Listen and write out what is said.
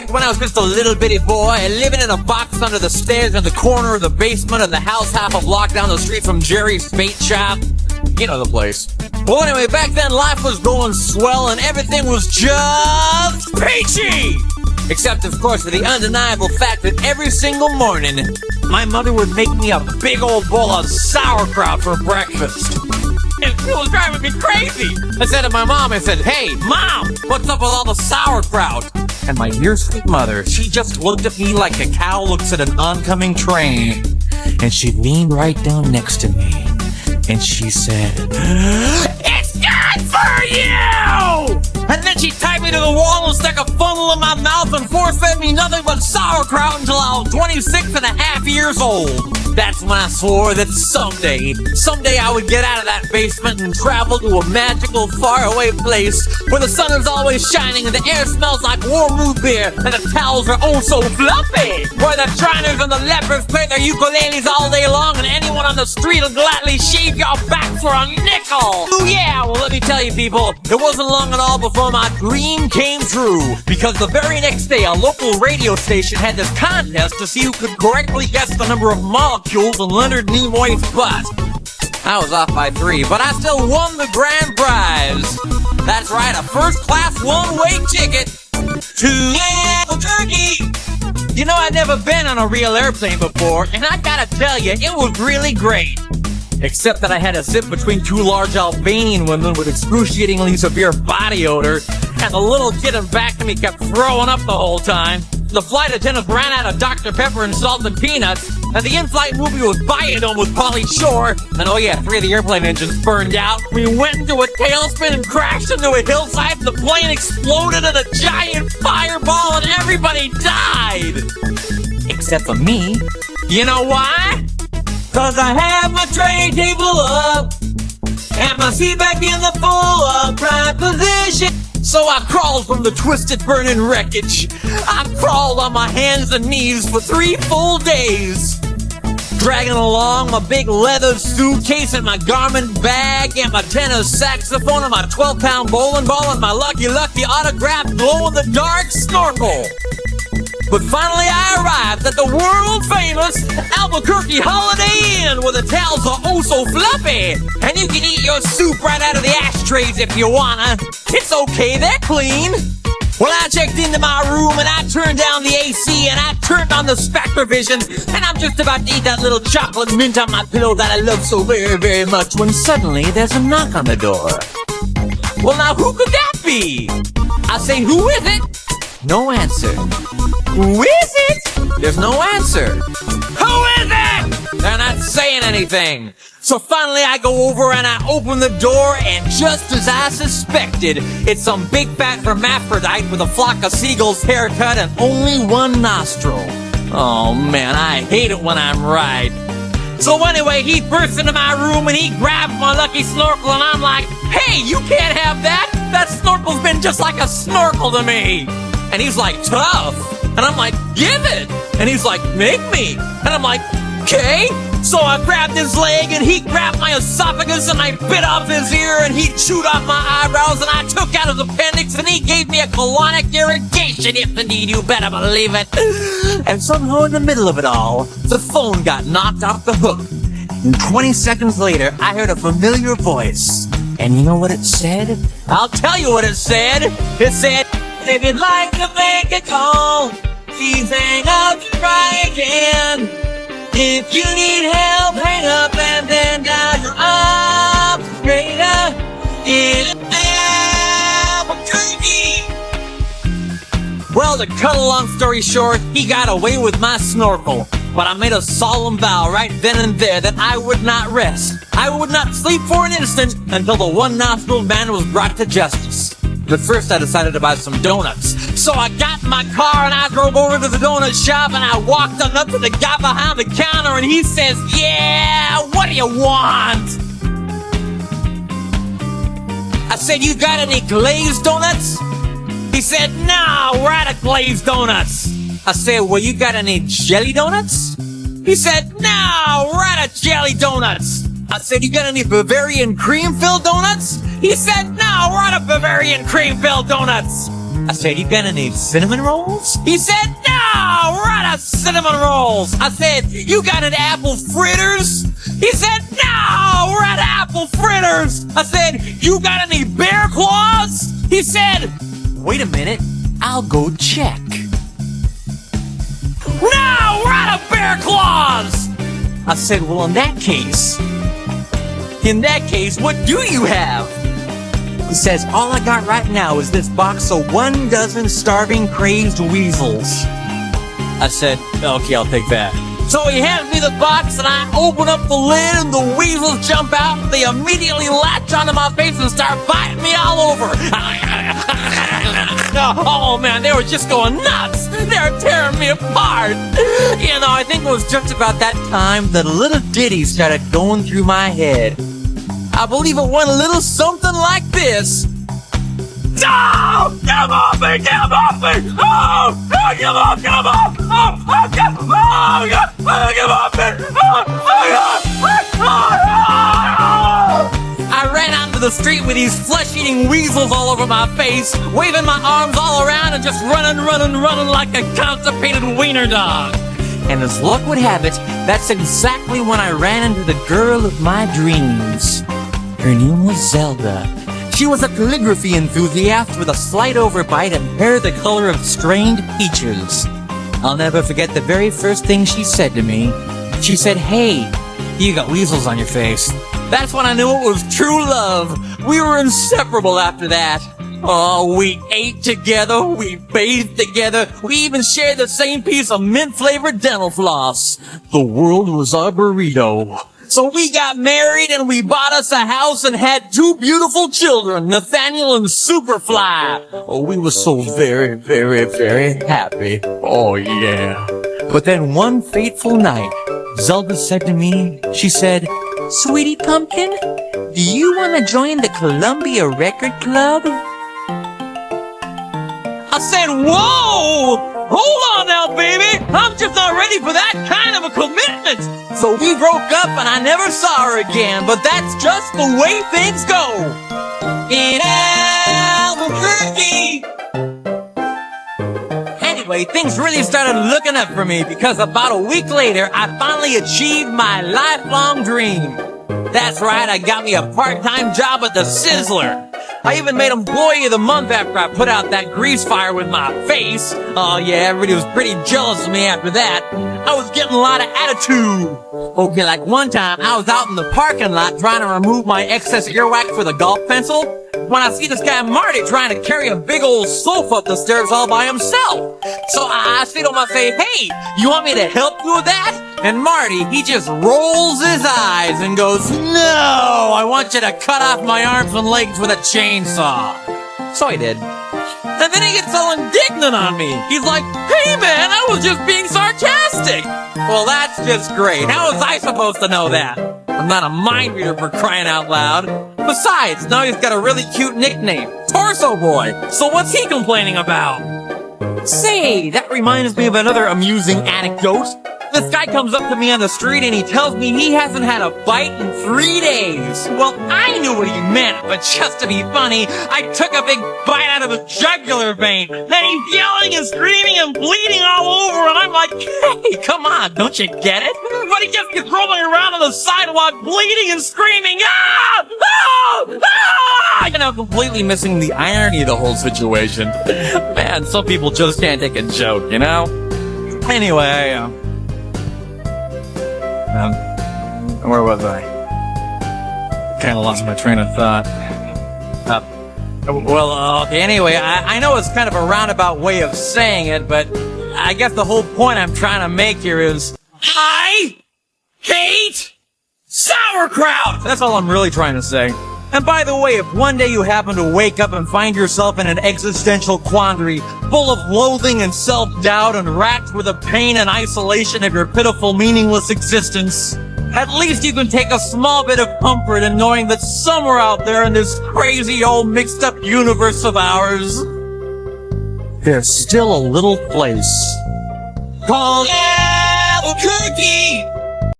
back when I was just a little bitty boy, living in a box under the stairs in the corner of the basement of the house half a block down the street from Jerry's Bait Shop. You know the place. Well, anyway, back then life was going swell and everything was just peachy! Except, of course, for the undeniable fact that every single morning, my mother would make me a big old bowl of sauerkraut for breakfast. And it was driving me crazy. I said to my mom, I said, "Hey, Mom, what's up with all the sauerkraut?" And my dear sweet mother, she just looked at me like a cow looks at an oncoming train. And she leaned right down next to me. And she said, "It's good for you!" And then she tied me to the wall and stuck a funnel in my mouth and force-fed me nothing but sauerkraut until I was 26 and a half years old. That's when I swore that someday I would get out of that basement and travel to a magical, faraway place where the sun is always shining and the air smells like warm root beer and the towels are oh so fluffy. Where the Shriners and the lepers play their ukuleles all day long and anyone on the street will gladly shave your back for a nickel. Oh yeah, well let me tell you people, it wasn't long at all before my dream came true. Because the very next day, a local radio station had this contest to see who could correctly guess the number of molecules in Leonard Nimoy's butt. I was off by 3, but I still won the grand prize. That's right, a first-class one-way ticket to Albuquerque. You know, I'd never been on a real airplane before, and I gotta tell you, it was really great. Except that I had to sit between 2 large Albanian women with excruciatingly severe body odor, and the little kid in back of me kept throwing up the whole time. The flight attendants ran out of Dr. Pepper and salted peanuts, and the in-flight movie was Biodome with Pauly Shore, and oh yeah, 3 of the airplane engines burned out. We went into a tailspin and crashed into a hillside, the plane exploded in a giant fireball, and everybody died! Except for me. You know why? 'Cause I have my tray table up, and my seat back in the full upright position. So I crawled from the twisted burning wreckage. I crawled on my hands and knees for 3 full days, dragging along my big leather suitcase and my garment bag and my tenor saxophone and my 12-pound bowling ball and my lucky autographed glow-in-the-dark snorkel. But finally I arrived at the world-famous Albuquerque Holiday Inn where the towels are oh so fluffy and you can eat your soup right out of the ashtrays if you wanna. It's okay, they're clean. Well, I checked into my room and I turned down the AC and I turned on the Spectrovision and I'm just about to eat that little chocolate mint on my pillow that I love so very, very much when suddenly there's a knock on the door. Well, now who could that be? I say, who is it? No answer. Who is it? There's no answer. Who is it? They're not saying anything. So finally I go over and I open the door and just as I suspected, it's some big fat hermaphrodite with a flock of seagulls haircut and only 1 nostril. Oh man, I hate it when I'm right. So anyway, he bursts into my room and he grabs my lucky snorkel and I'm like, "Hey, you can't have that! That snorkel's been just like a snorkel to me!" And he's like, "Tough." And I'm like, "Give it." And he's like, "Make me." And I'm like, "Okay." So I grabbed his leg and he grabbed my esophagus and I bit off his ear and he chewed off my eyebrows and I took out his appendix and he gave me a colonic irrigation, if indeed you better believe it. And somehow in the middle of it all, the phone got knocked off the hook. And 20 seconds later, I heard a familiar voice. And you know what it said? I'll tell you what it said. It said, "If you'd like to make a call, please hang up and try again. If you need help, hang up and then dial your operator in Albuquerque." Well, to cut a long story short, he got away with my snorkel. But I made a solemn vow right then and there that I would not rest. I would not sleep for an instant until the 1-nostriled man was brought to justice. But first I decided to buy some donuts. So I got in my car and I drove over to the donut shop and I walked on up to the guy behind the counter and he says, "Yeah, what do you want?" I said, "You got any glazed donuts?" He said, "No, we're out of glazed donuts." I said, "Well, you got any jelly donuts?" He said, "No, we're out of jelly donuts." I said, "You got any Bavarian cream-filled donuts?" He said, "No, we're out of Bavarian cream-filled donuts." I said, you got any cinnamon rolls? He said, no, we're out of cinnamon rolls. I said, you got any apple fritters? He said, no, we're out of apple fritters. I said, you got any bear claws? He said, wait a minute, I'll go check. No, we're out of bear claws. I said, well, in that case, what do you have? He says, all I got right now is this box of 12 starving, crazed weasels. I said, okay, I'll take that. So he hands me the box and I open up the lid and the weasels jump out. They immediately latch onto my face and start biting me all over. Oh man, they were just going nuts. They were tearing me apart. You know, I think it was just about that time that a little ditty started going through my head. I believe it went a little something like this. Oh, get off me! Get off me! Oh, get off! Get off! Oh, get off! Oh, get off me! I ran out into the street with these flesh-eating weasels all over my face, waving my arms all around and just running like a constipated wiener dog. And as luck would have it, that's exactly when I ran into the girl of my dreams. Her name was Zelda. She was a calligraphy enthusiast with a slight overbite and hair the color of strained peaches. I'll never forget the very first thing she said to me. She said, hey, you got weasels on your face. That's when I knew it was true love. We were inseparable after that. Oh, we ate together, we bathed together, we even shared the same piece of mint-flavored dental floss. The world was our burrito. So we got married and we bought us a house and had 2 beautiful children, Nathaniel and Superfly. Oh, we were so very, very, very happy. Oh, yeah. But then one fateful night, Zelda said to me, she said, Sweetie Pumpkin, do you want to join the Columbia Record Club? I said, whoa! Hold on now, baby! I'm just not ready for that kind of a commitment! So we broke up and I never saw her again, but that's just the way things go! In Albuquerque! Anyway, things really started looking up for me because about a week later, I finally achieved my lifelong dream. That's right, I got me a part-time job at the Sizzler. I even made Employee of the Month after I put out that grease fire with my face. Oh yeah, everybody was pretty jealous of me after that. I was getting a lot of attitude. Okay, like one time, I was out in the parking lot trying to remove my excess earwax with a golf pencil, when I see this guy Marty trying to carry a big old sofa up the stairs all by himself. So I say to him, I say, hey, you want me to help you with that? And Marty, he just rolls his eyes and goes, no, I want you to cut off my arms and legs with a chainsaw. So I did. And then he gets all indignant on me. He's like, hey man, I was just being sarcastic. Well, that's just great. How was I supposed to know that? I'm not a mind reader for crying out loud. Besides, now he's got a really cute nickname, Torso Boy. So what's he complaining about? Say, that reminds me of another amusing anecdote. This guy comes up to me on the street and he tells me he hasn't had a bite in 3 days. Well, I knew what he meant, but just to be funny, I took a big bite out of his jugular vein. Then he's yelling and screaming and bleeding all over, and I'm like, hey, come on, don't you get it? But he just keeps rolling around on the sidewalk, bleeding and screaming, ah! Ah! Ah! You know, completely missing the irony of the whole situation. Man, some people just can't take a joke, you know? Anyway, where was I? Kind of lost my train of thought. Okay, anyway, I know it's kind of a roundabout way of saying it, but I guess the whole point I'm trying to make here is, I hate sauerkraut! That's all I'm really trying to say. And by the way, if one day you happen to wake up and find yourself in an existential quandary, full of loathing and self-doubt and racked with the pain and isolation of your pitiful, meaningless existence, at least you can take a small bit of comfort in knowing that somewhere out there in this crazy old mixed-up universe of ours, there's still a little place called Albuquerque!